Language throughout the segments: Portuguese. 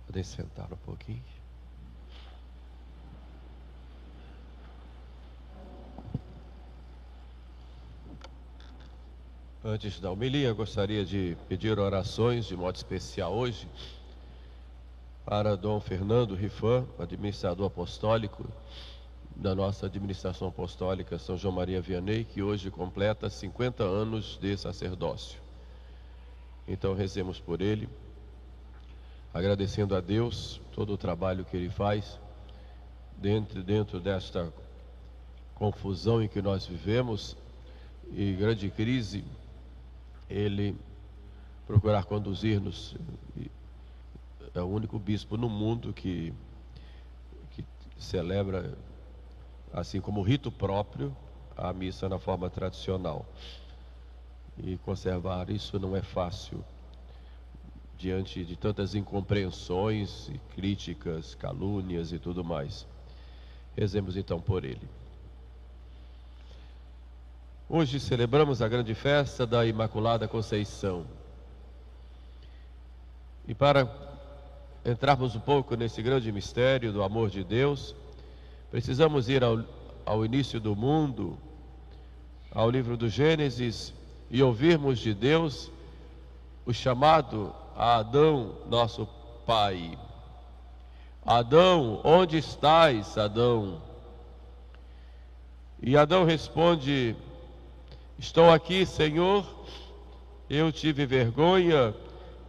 Podem sentar um pouquinho. Antes da homilia, gostaria de pedir orações de modo especial hoje para Dom Fernando Rifan, administrador apostólico da nossa administração apostólica São João Maria Vianney, que hoje completa 50 anos de sacerdócio. Então rezemos por ele, agradecendo a Deus todo o trabalho que ele faz dentro desta confusão em que nós vivemos e grande crise, ele procurar conduzir-nos. É o único bispo no mundo que celebra, assim como rito próprio, a missa na forma tradicional. E conservar isso não é fácil, diante de tantas incompreensões, e críticas, calúnias e tudo mais. Rezemos então por ele. Hoje celebramos a grande festa da Imaculada Conceição. E para entrarmos um pouco nesse grande mistério do amor de Deus, precisamos ir ao início do mundo, ao livro do Gênesis, e ouvirmos de Deus o chamado a Adão, nosso pai. Adão, onde estás, Adão? E Adão responde: estou aqui, Senhor, eu tive vergonha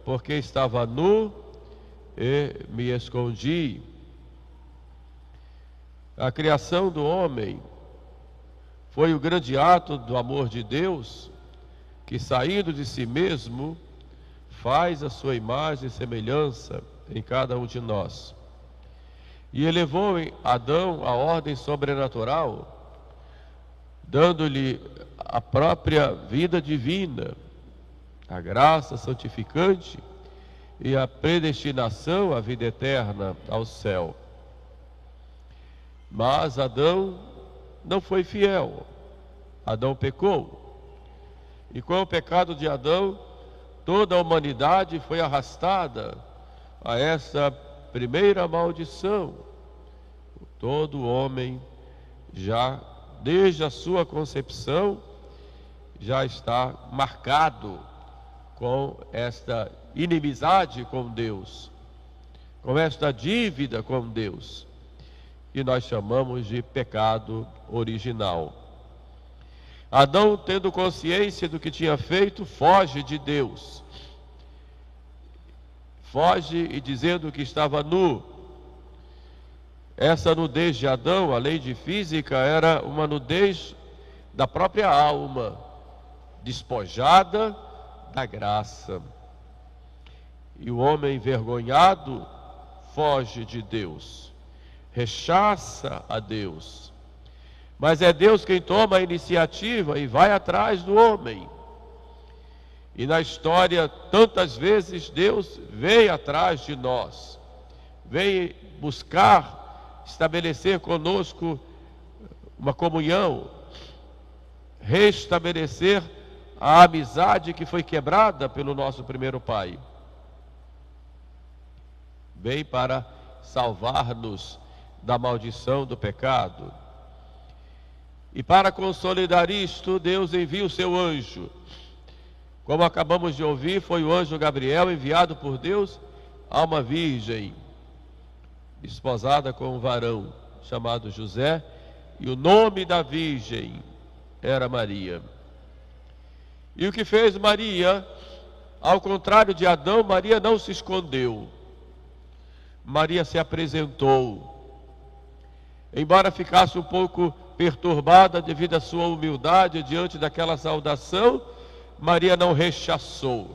porque estava nu e me escondi. A criação do homem foi o grande ato do amor de Deus, que saindo de si mesmo, faz a sua imagem e semelhança em cada um de nós. E elevou em Adão a ordem sobrenatural, dando-lhe a própria vida divina, a graça santificante e a predestinação à vida eterna, ao céu. Mas Adão não foi fiel. Adão pecou. E com o pecado de Adão, toda a humanidade foi arrastada a essa primeira maldição. Todo homem, já desde a sua concepção, já está marcado com esta inimizade com Deus, com esta dívida com Deus, que nós chamamos de pecado original. Adão, tendo consciência do que tinha feito, foge de Deus. Foge e dizendo que estava nu. Essa nudez de Adão, além de física, era uma nudez da própria alma, despojada da graça. E o homem envergonhado foge de Deus, rechaça a Deus. Mas é Deus quem toma a iniciativa e vai atrás do homem. E na história, tantas vezes, Deus veio atrás de nós, veio buscar estabelecer conosco uma comunhão, restabelecer a amizade que foi quebrada pelo nosso primeiro pai. Veio para salvar-nos da maldição do pecado. E para consolidar isto, Deus envia o seu anjo. Como acabamos de ouvir, foi o anjo Gabriel enviado por Deus a uma virgem, desposada com um varão chamado José, e o nome da virgem era Maria. E o que fez Maria, ao contrário de Adão, Maria não se escondeu. Maria se apresentou. Embora ficasse um pouco perturbada devido à sua humildade diante daquela saudação, Maria não rechaçou.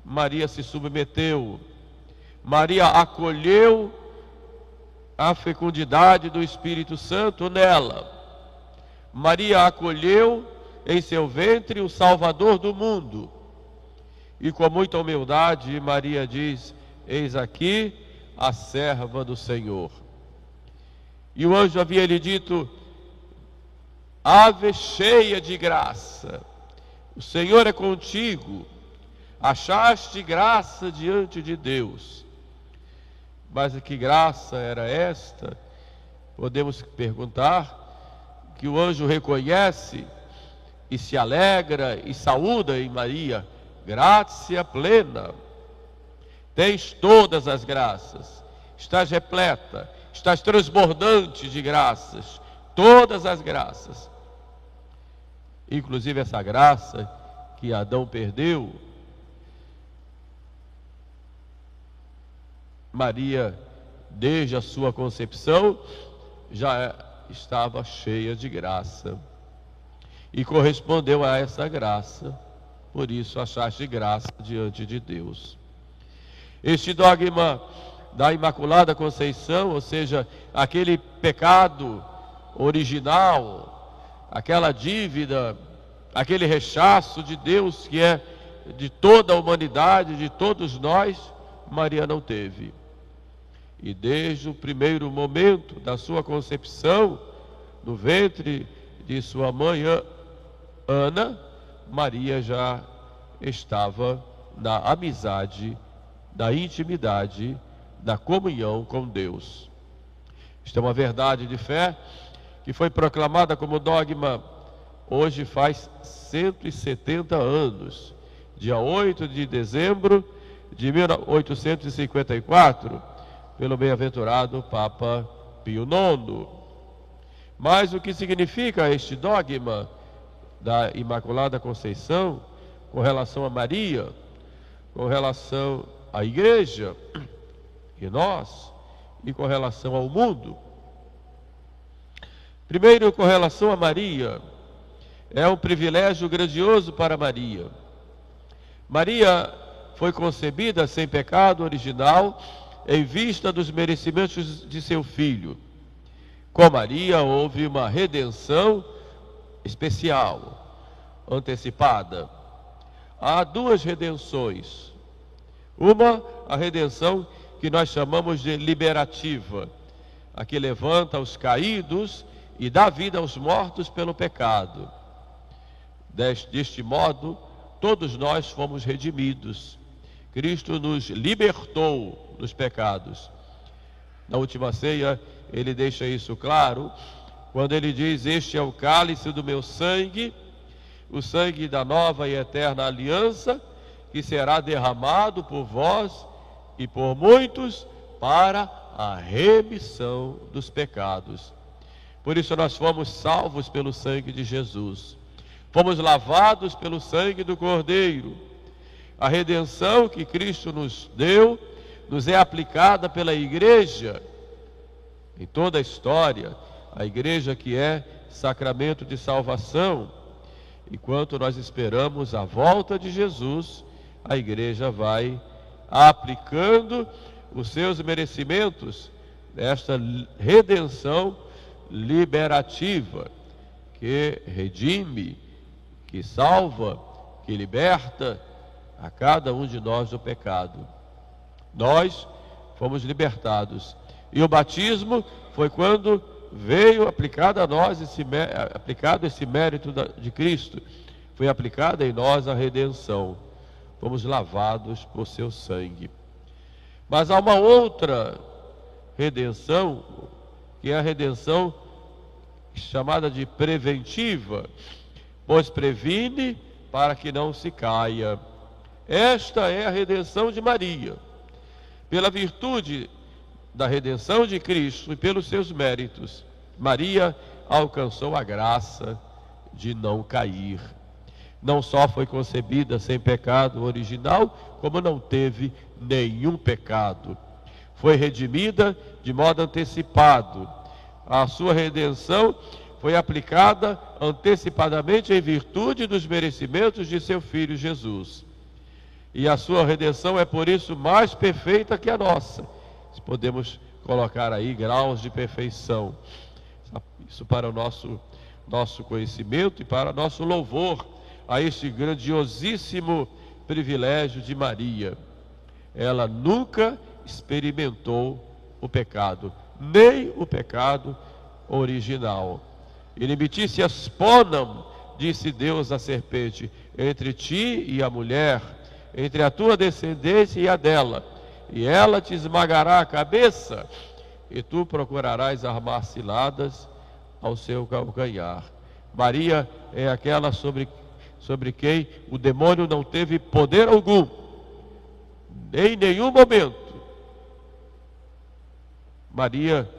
Maria se submeteu. Maria acolheu a fecundidade do Espírito Santo nela. Maria acolheu em seu ventre o Salvador do mundo. E com muita humildade, Maria diz: eis aqui a serva do Senhor. E o anjo havia lhe dito: ave cheia de graça, o Senhor é contigo, achaste graça diante de Deus. Mas que graça era esta? Podemos perguntar, que o anjo reconhece e se alegra e saúda em Maria: gratia plena, tens todas as graças, estás repleta, estás transbordante de graças, todas as graças, inclusive essa graça que Adão perdeu. Maria, desde a sua concepção, já estava cheia de graça e correspondeu a essa graça, por isso achaste graça diante de Deus. Este dogma da Imaculada Conceição, ou seja, aquele pecado original, aquela dívida, aquele rechaço de Deus que é de toda a humanidade, de todos nós, Maria não teve. E desde o primeiro momento da sua concepção, no ventre de sua mãe Ana, Maria já estava na amizade, na intimidade, na comunhão com Deus. Isto é uma verdade de fé que foi proclamada como dogma hoje faz 170 anos, dia 8 de dezembro de 1854, pelo bem-aventurado Papa Pio IX. Mas o que significa este dogma da Imaculada Conceição com relação a Maria, com relação à Igreja e nós, e com relação ao mundo? Primeiro, com relação a Maria, é um privilégio grandioso para Maria. Maria foi concebida sem pecado original, em vista dos merecimentos de seu filho. Com Maria houve uma redenção especial, antecipada. Há duas redenções. Uma, a redenção que nós chamamos de liberativa, a que levanta os caídos e dá vida aos mortos pelo pecado. Deste modo, todos nós fomos redimidos. Cristo nos libertou dos pecados. Na última ceia, ele deixa isso claro, quando ele diz: este é o cálice do meu sangue, o sangue da nova e eterna aliança, que será derramado por vós e por muitos para a remissão dos pecados. Por isso nós fomos salvos pelo sangue de Jesus, fomos lavados pelo sangue do Cordeiro. A redenção que Cristo nos deu nos é aplicada pela Igreja em toda a história, a Igreja que é sacramento de salvação. Enquanto nós esperamos a volta de Jesus, a Igreja vai aplicando os seus merecimentos nesta redenção liberativa, que redime, que salva, que liberta a cada um de nós do pecado. Nós fomos libertados. E o batismo foi quando veio aplicado a nós aplicado esse mérito de Cristo. Foi aplicada em nós a redenção. Fomos lavados por seu sangue. Mas há uma outra redenção, que é a redenção chamada de preventiva, pois previne para que não se caia. Esta é a redenção de Maria. Pela virtude da redenção de Cristo e pelos seus méritos, Maria alcançou a graça de não cair. Não só foi concebida sem pecado original, como não teve nenhum pecado. Foi redimida de modo antecipado. A sua redenção foi aplicada antecipadamente em virtude dos merecimentos de seu Filho Jesus. E a sua redenção é por isso mais perfeita que a nossa. Podemos colocar aí graus de perfeição. Isso para o nosso conhecimento e para nosso louvor a este grandiosíssimo privilégio de Maria. Ela nunca experimentou o pecado, nem o pecado original. Inimicitias ponam, disse Deus à serpente, entre ti e a mulher, entre a tua descendência e a dela. e ela te esmagará a cabeça, e tu procurarás armar ciladas ao seu calcanhar. Maria é aquela sobre quem o demônio não teve poder algum, em nenhum momento. Maria,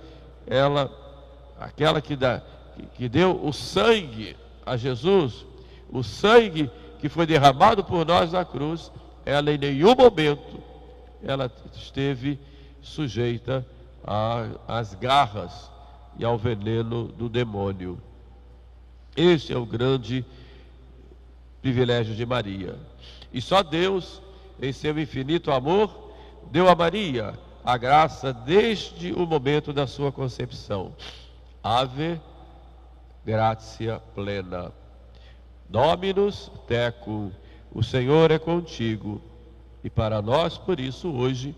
aquela que deu o sangue a Jesus, o sangue que foi derramado por nós na cruz, ela em nenhum momento ela esteve sujeita às garras e ao veneno do demônio. Este é o grande privilégio de Maria. E só Deus, em seu infinito amor, deu a Maria a graça desde o momento da sua concepção. Ave gratia plena. Dominus tecum. O Senhor é contigo. E para nós, por isso, hoje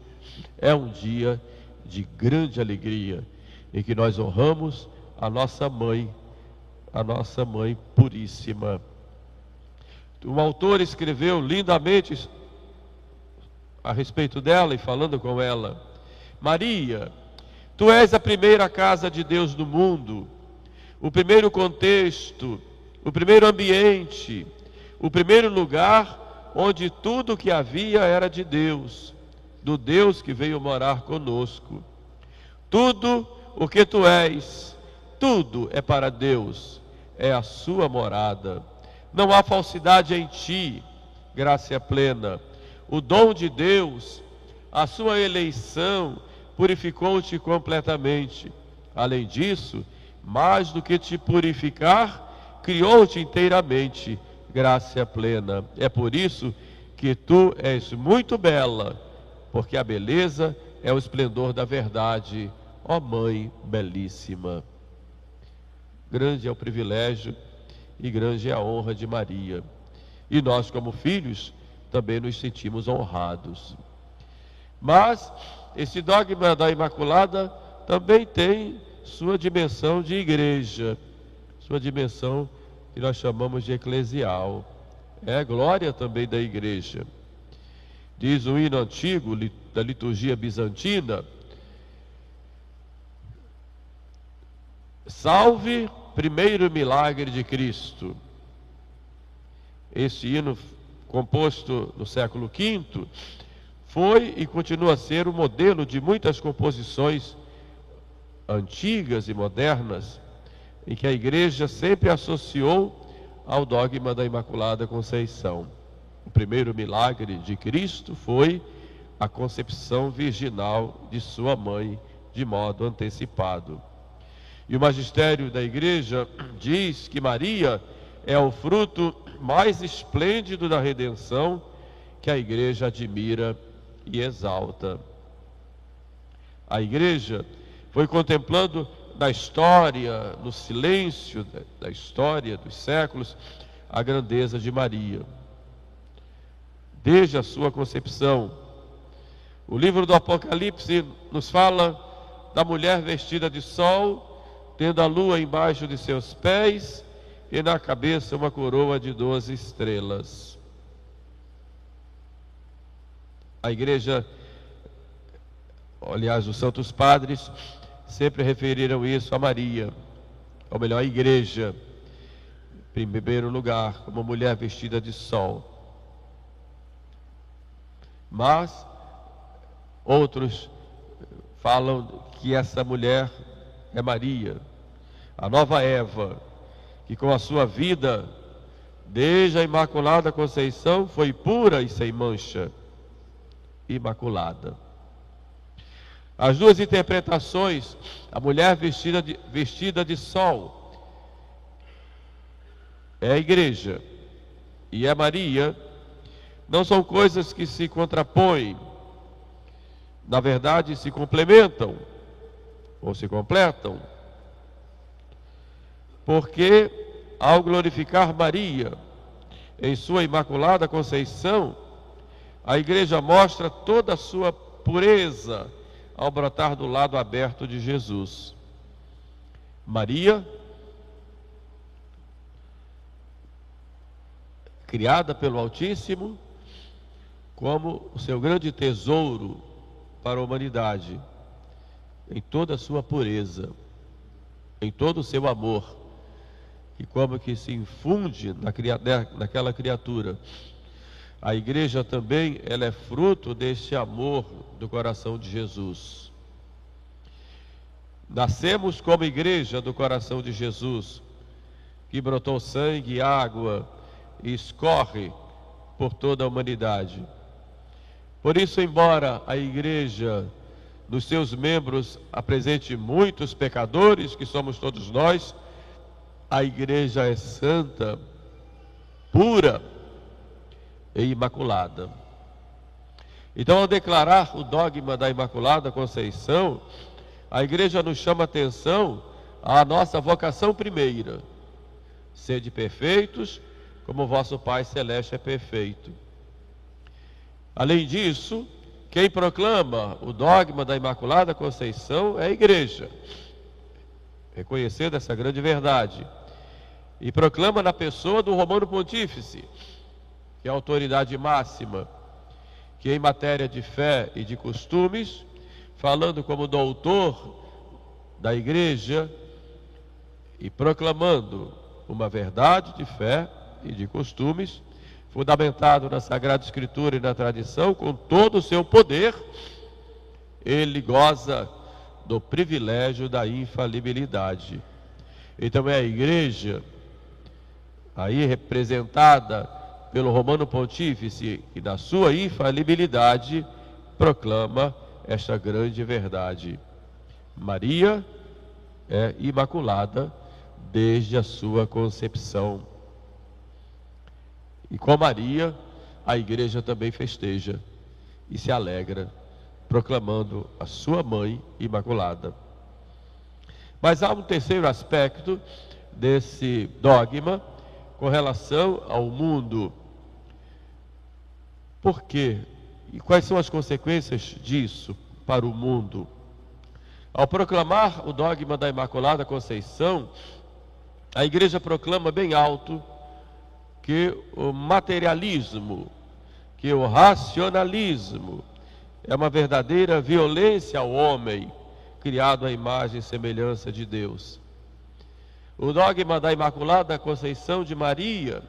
é um dia de grande alegria, em que nós honramos a nossa mãe puríssima. O autor escreveu lindamente a respeito dela e falando com ela: Maria, tu és a primeira casa de Deus no mundo, o primeiro contexto, o primeiro ambiente, o primeiro lugar onde tudo o que havia era de Deus, do Deus que veio morar conosco. Tudo o que tu és, tudo é para Deus, é a sua morada. Não há falsidade em ti, graça plena. O dom de Deus, a sua eleição, purificou-te completamente. Além disso, mais do que te purificar, criou-te inteiramente, graça plena. É por isso que tu és muito bela, porque a beleza é o esplendor da verdade, ó Mãe belíssima. Grande é o privilégio e grande é a honra de Maria. E nós, como filhos, também nos sentimos honrados. Mas esse dogma da Imaculada também tem sua dimensão de igreja, sua dimensão que nós chamamos de eclesial. É a glória também da igreja. Diz o hino antigo da liturgia bizantina: salve primeiro milagre de Cristo. Esse hino, composto no século V, foi e continua a ser o modelo de muitas composições antigas e modernas, em que a igreja sempre associou ao dogma da Imaculada Conceição. O primeiro milagre de Cristo foi a concepção virginal de sua mãe, de modo antecipado. E o magistério da igreja diz que Maria é o fruto mais esplêndido da redenção, que a igreja admira e exalta. A igreja foi contemplando na história, no silêncio da história dos séculos, a grandeza de Maria. Desde a sua concepção. O livro do Apocalipse nos fala da mulher vestida de sol, tendo a lua embaixo de seus pés e na cabeça uma coroa de 12 estrelas. A igreja, aliás, os santos padres sempre referiram isso a Maria, ou melhor, a igreja, em primeiro lugar, como mulher vestida de sol. Mas outros falam que essa mulher é Maria, a nova Eva, que com a sua vida, desde a Imaculada Conceição, foi pura e sem mancha, imaculada. As duas interpretações, a mulher vestida de sol, é a igreja, e é Maria, não são coisas que se contrapõem, na verdade se complementam, ou se completam, porque ao glorificar Maria em sua Imaculada Conceição, a igreja mostra toda a sua pureza ao brotar do lado aberto de Jesus. Maria, criada pelo Altíssimo, como o seu grande tesouro para a humanidade, em toda a sua pureza, em todo o seu amor, e como que se infunde naquela criatura. A igreja também, ela é fruto deste amor do coração de Jesus. Nascemos como igreja do coração de Jesus, que brotou sangue e água e escorre por toda a humanidade. Por isso, embora a igreja, nos seus membros, apresente muitos pecadores, que somos todos nós, a igreja é santa, pura e imaculada. Então, ao declarar o dogma da Imaculada Conceição, a igreja nos chama atenção à nossa vocação primeira: sede perfeitos, como vosso Pai Celeste é perfeito. Além disso, quem proclama o dogma da Imaculada Conceição é a igreja, reconhecendo essa grande verdade, e proclama na pessoa do Romano Pontífice, que é a autoridade máxima, que em matéria de fé e de costumes, falando como doutor da igreja e proclamando uma verdade de fé e de costumes, fundamentado na Sagrada Escritura e na tradição, com todo o seu poder, ele goza do privilégio da infalibilidade. Então é a igreja, aí representada pelo Romano Pontífice, que na sua infalibilidade proclama esta grande verdade: Maria é imaculada desde a sua concepção. E com Maria, a igreja também festeja e se alegra, proclamando a sua mãe imaculada. Mas há um terceiro aspecto desse dogma com relação ao mundo. Por quê? E quais são as consequências disso para o mundo? Ao proclamar o dogma da Imaculada Conceição, a igreja proclama bem alto que o materialismo, que o racionalismo é uma verdadeira violência ao homem, criado à imagem e semelhança de Deus. O dogma da Imaculada Conceição de Maria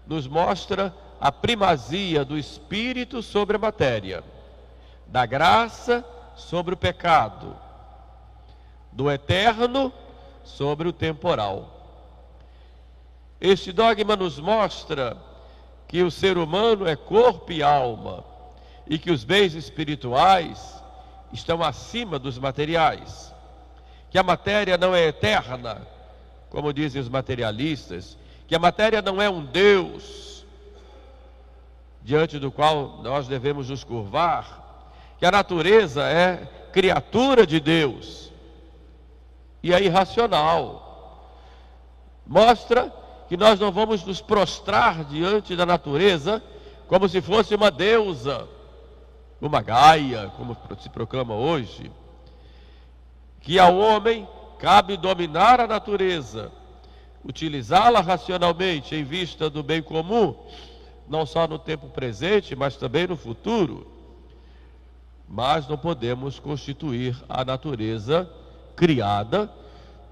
nos mostra a primazia do Espírito sobre a matéria, da graça sobre o pecado, do eterno sobre o temporal. Este dogma nos mostra que o ser humano é corpo e alma, e que os bens espirituais estão acima dos materiais, que a matéria não é eterna, como dizem os materialistas, que a matéria não é um Deus diante do qual nós devemos nos curvar, que a natureza é criatura de Deus e é irracional. Mostra que nós não vamos nos prostrar diante da natureza como se fosse uma deusa, uma Gaia, como se proclama hoje, que ao homem cabe dominar a natureza, utilizá-la racionalmente em vista do bem comum, não só no tempo presente, mas também no futuro. Mas não podemos constituir a natureza criada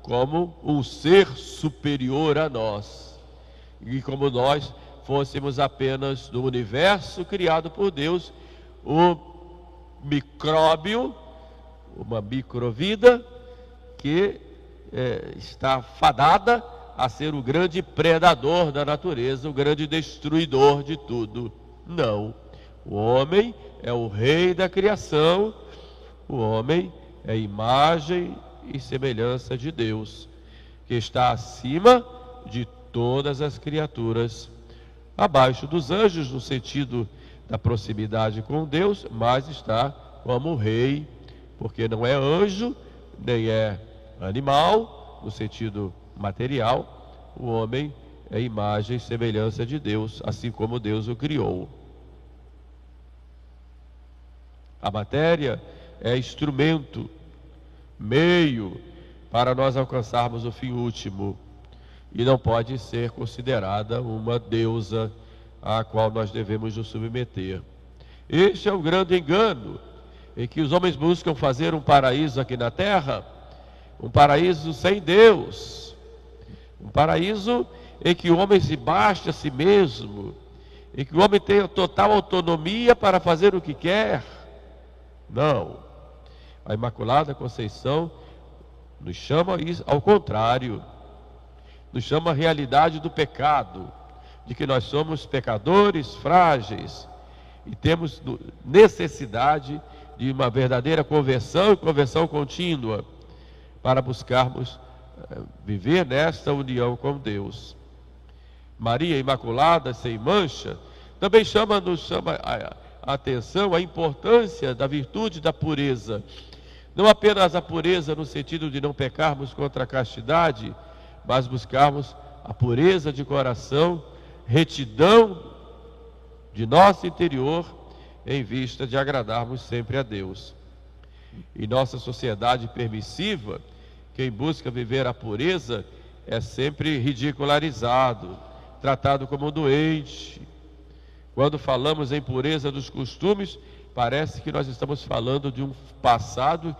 como um ser superior a nós, e como nós fôssemos apenas do universo criado por Deus, um micróbio, uma microvida que está fadada a ser o grande predador da natureza, o grande destruidor de tudo. Não, o homem é o rei da criação, o homem é imagem e semelhança de Deus, que está acima de todas as criaturas, abaixo dos anjos no sentido da proximidade com Deus, mas está como rei, porque não é anjo, nem é animal, no sentido material. O homem é imagem e semelhança de Deus, assim como Deus o criou. A matéria é instrumento, meio para nós alcançarmos o fim último, e não pode ser considerada uma deusa à qual nós devemos nos submeter. Este é o grande engano em que os homens buscam fazer um paraíso aqui na terra, um paraíso sem Deus, um paraíso em que o homem se basta a si mesmo, em que o homem tem total autonomia para fazer o que quer. Não, a Imaculada Conceição nos chama ao contrário, nos chama a realidade do pecado, de que nós somos pecadores frágeis e temos necessidade de uma verdadeira conversão e conversão contínua para buscarmos viver nesta união com Deus. Maria Imaculada, sem mancha, também nos chama a atenção a importância da virtude da pureza. Não apenas a pureza no sentido de não pecarmos contra a castidade, mas buscarmos a pureza de coração, retidão de nosso interior, em vista de agradarmos sempre a Deus. Em nossa sociedade permissiva, quem busca viver a pureza é sempre ridicularizado, tratado como doente. Quando falamos em pureza dos costumes, parece que nós estamos falando de um passado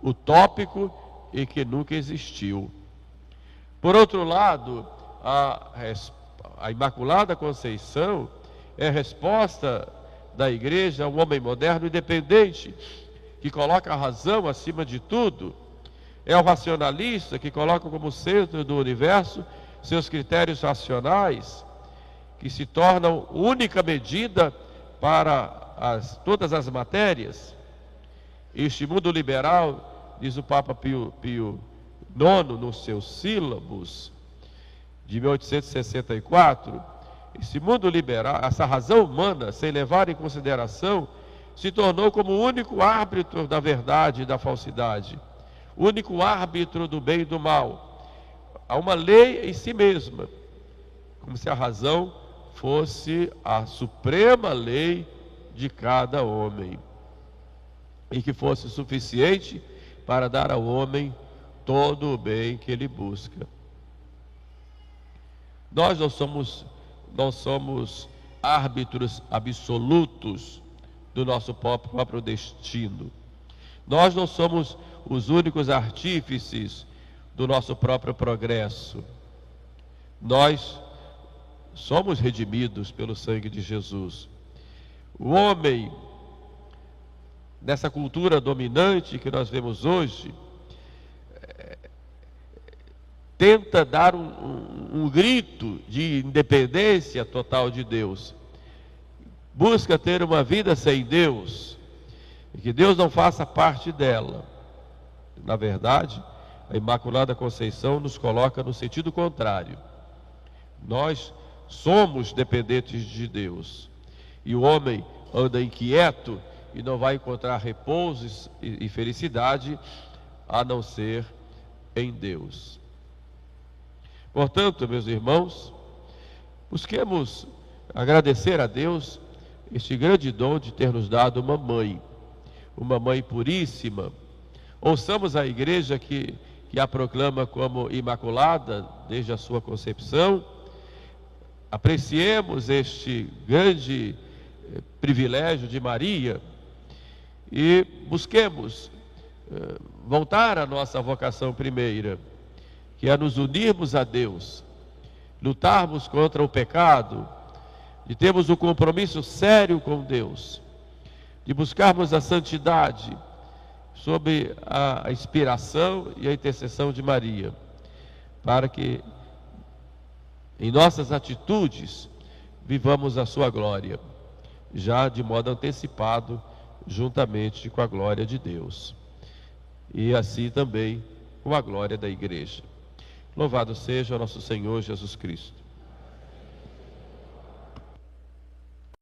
utópico e que nunca existiu. Por outro lado, a Imaculada Conceição é a resposta da Igreja a um homem moderno independente, que coloca a razão acima de tudo. É o racionalista que coloca como centro do universo seus critérios racionais, que se tornam única medida para todas as matérias. Este mundo liberal, diz o Papa Pio IX nos seus sílabos de 1864, esse mundo liberal, essa razão humana, sem levar em consideração, se tornou como o único árbitro da verdade e da falsidade, o único árbitro do bem e do mal. Há uma lei em si mesma, como se a razão fosse a suprema lei de cada homem, e que fosse suficiente para dar ao homem todo o bem que ele busca. Nós não somos árbitros absolutos do nosso próprio destino. Nós não somos os únicos artífices do nosso próprio progresso. Nós somos redimidos pelo sangue de Jesus. O homem, nessa cultura dominante que nós vemos hoje, tenta dar um grito de independência total de Deus. Busca ter uma vida sem Deus, e que Deus não faça parte dela. Na verdade, a Imaculada Conceição nos coloca no sentido contrário. Nós somos dependentes de Deus. E o homem anda inquieto e não vai encontrar repouso e felicidade a não ser em Deus. Portanto, meus irmãos, busquemos agradecer a Deus este grande dom de ter nos dado uma mãe puríssima. Ouçamos a Igreja que a proclama como Imaculada desde a sua concepção. Apreciemos este grande privilégio de Maria e busquemos voltar à nossa vocação primeira, que é nos unirmos a Deus, lutarmos contra o pecado, de termos um compromisso sério com Deus, de buscarmos a santidade sob a inspiração e a intercessão de Maria, para que em nossas atitudes vivamos a sua glória, já de modo antecipado, juntamente com a glória de Deus, e assim também com a glória da Igreja. Louvado seja nosso Senhor Jesus Cristo.